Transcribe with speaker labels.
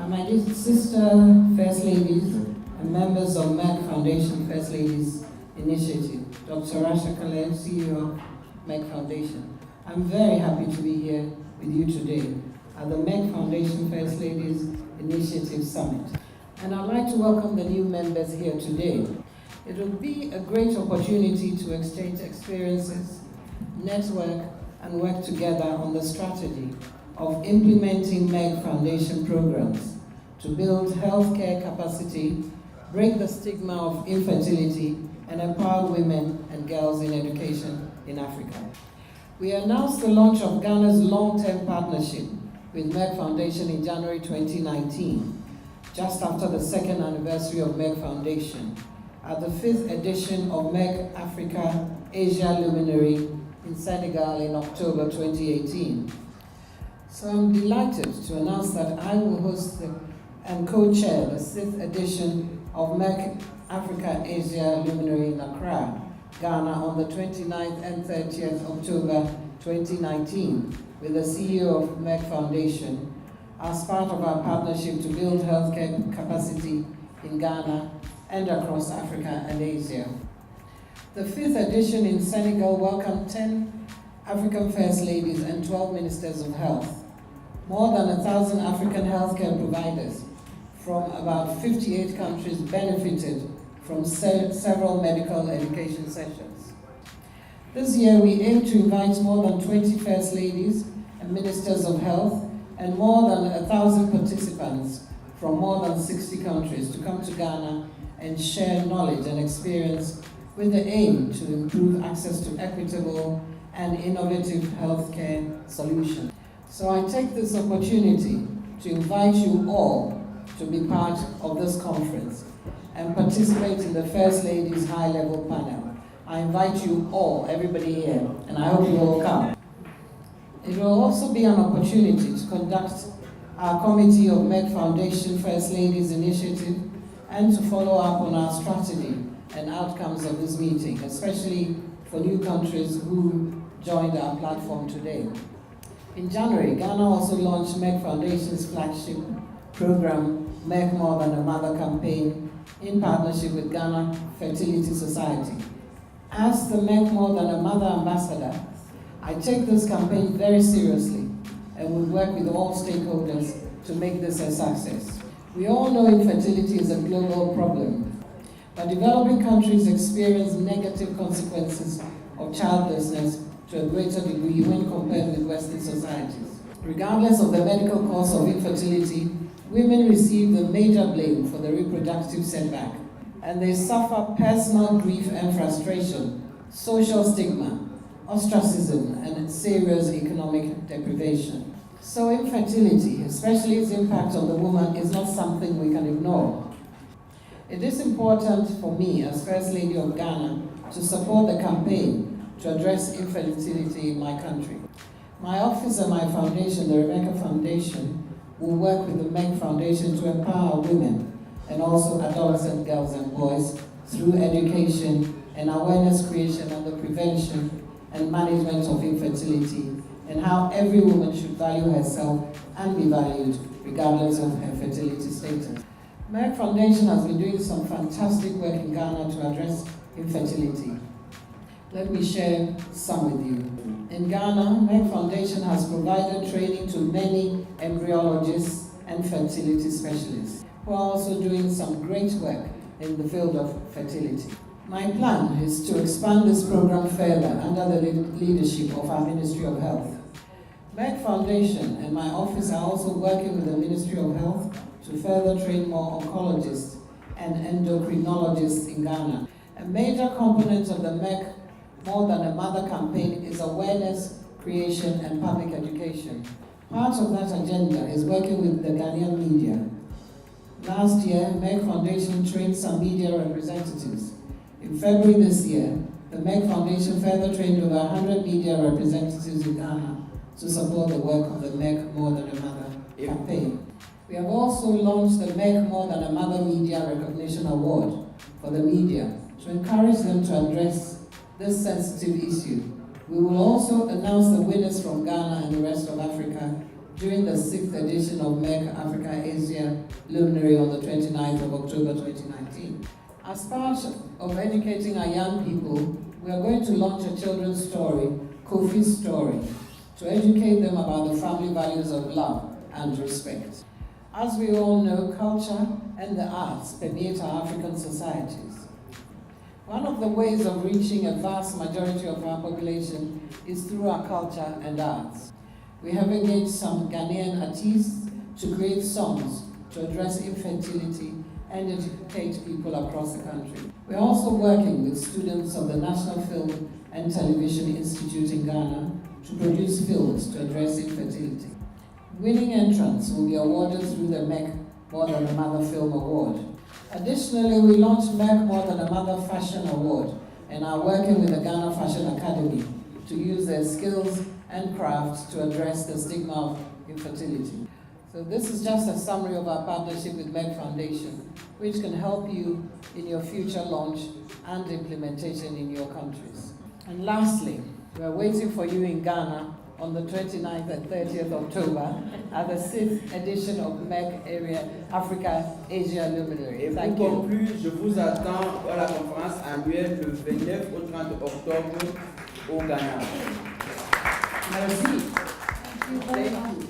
Speaker 1: My sister First Ladies and members of Merck Foundation First Ladies Initiative, Dr. Rasha, Kelej, CEO of Merck Foundation. I'm very happy to be here with you today at the Merck Foundation First Ladies Initiative Summit. And I'd like to welcome the new members here today. It will be a great opportunity to exchange experiences, network, and work together on the strategy of implementing Merck Foundation programs to build healthcare capacity, break the stigma of infertility, and empower women and girls in education in Africa. We announced the launch of Ghana's long-term partnership with Merck Foundation in January 2019, just after the second anniversary of Merck Foundation, at the 5th edition of Merck Africa-Asia Luminary in Senegal in October 2018. So I'm delighted to announce that I will host and co-chair the 6th edition of Merck Africa-Asia Luminary in Accra, Ghana on the 29th and 30th October 2019 with the CEO of Merck Foundation as part of our partnership to build healthcare capacity in Ghana and across Africa and Asia. The 5th edition in Senegal welcomed 10 African First Ladies and 12 Ministers of Health. More than 1,000 African healthcare providers from about 58 countries benefited from several medical education sessions. This year we aim to invite more than 20 First Ladies and Ministers of Health and more than 1,000 participants from more than 60 countries to come to Ghana and share knowledge and experience with the aim to improve access to equitable and innovative healthcare solutions. So I take this opportunity to invite you all to be part of this conference and participate in the First Ladies High-Level Panel. I invite you all, everybody here, and I hope you all come. It will also be an opportunity to conduct our Committee of Merck Foundation First Ladies Initiative and to follow up on our strategy and outcomes of this meeting, especially for new countries who joined our platform today. In January, Ghana also launched Merck Foundation's flagship program, Merck More Than a Mother campaign, in partnership with Ghana Fertility Society. As the Merck More Than a Mother ambassador, I take this campaign very seriously and will work with all stakeholders to make this a success. We all know infertility is a global problem, but developing countries experience negative consequences of childlessness to a greater degree when compared with Western societies. Regardless of the medical cause of infertility, women receive the major blame for the reproductive setback, and they suffer personal grief and frustration, social stigma, ostracism, and serious economic deprivation. So infertility, especially its impact on the woman, is not something we can ignore. It is important for me, as First Lady of Ghana, to support the campaign to address infertility in my country. My office and my foundation, the Merck Foundation, will work with the Merck Foundation to empower women and also adolescent girls and boys through education and awareness creation on the prevention and management of infertility and how every woman should value herself and be valued regardless of her fertility status. Merck Foundation has been doing some fantastic work in Ghana to address infertility. Let me share some with you. In Ghana, Merck Foundation has provided training to many embryologists and fertility specialists who are also doing some great work in the field of fertility. My plan is to expand this program further under the leadership of our Ministry of Health. Merck Foundation and my office are also working with the Ministry of Health to further train more oncologists and endocrinologists in Ghana. A major component of the Merck More Than a Mother campaign is awareness, creation, and public education. Part of that agenda is working with the Ghanaian media. Last year, Merck Foundation trained some media representatives. In February this year, the Merck Foundation further trained over 100 media representatives in Ghana to support the work of the Merck More Than a Mother campaign. We have also launched the Merck More Than a Mother Media Recognition Award for the media to encourage them to address this sensitive issue. We will also announce the winners from Ghana and the rest of Africa during the 6th edition of Merck Africa-Asia Luminary on the 29th of October 2019. As part of educating our young people, we are going to launch a children's story, Kofi's Story, to educate them about the family values of love and respect. As we all know, culture and the arts permeate our African societies. One of the ways of reaching a vast majority of our population is through our culture and arts. We have engaged some Ghanaian artists to create songs to address infertility and educate people across the country. We are also working with students of the National Film and Television Institute in Ghana to produce films to address infertility. Winning entrants will be awarded through the Merck More Than a Mother Film Award. Additionally, we launched Merck More Than a Mother Fashion Award and are working with the Ghana Fashion Academy to use their skills and crafts to address the stigma of infertility. So this is just a summary of our partnership with Merck Foundation, which can help you in your future launch and implementation in your countries. And lastly, we are waiting for you in Ghana on the 29th and 30th October at the 6th edition of Merck Africa-Asia Luminary.
Speaker 2: Et pour conclure, je vous attends à la conférence annuelle le 29 au 30 octobre au Ghana.
Speaker 1: Merci.
Speaker 2: Thank you.